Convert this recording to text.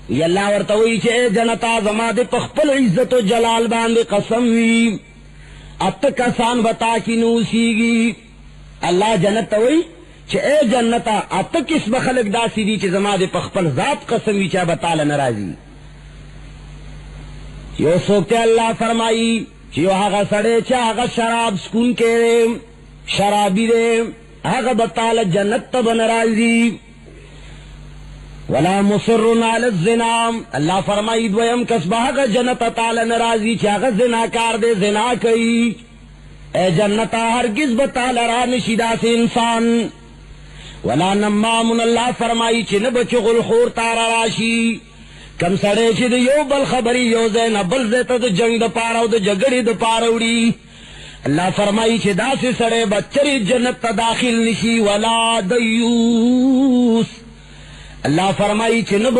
یا اللہ ورطوئی چھے جنتا زما دے پخپل عزت و جلال باندے قسم وی ات کسان بتا کی نوسی گی. اللہ جنت ہوئی چھے اے جنتا ات کس بخلق دا سی دی چھے زما دے پخپل ذات قسم وی چھے بتا لنرازی. یو سوکتے اللہ فرمائی چیو آغا سڑے چھے آغا شراب سکون کے رے شرابی رے آغا بطال جنت تب نرازی. ولا مصرن علی الزنا اللہ فرمائی دویم کسبہ آغا جنت تال نرازی چھے آغا زنا کار دے زنا کئی. اے جنتا ہرگز بطال رانشدہ سے انسان. ولا نمامن اللہ فرمائی چھے نبچ غلخور تارا راشی کم سڑے چھ دے یو بل خبری یو زین بل زیتا دو جنگ دا پاراو دو جگڑی دا پاروڑی. اللہ فرمائی چھ دا سے سڑے بچری جنت تا داخل نشی. ولا دیوس اللہ فرمائی چھ نب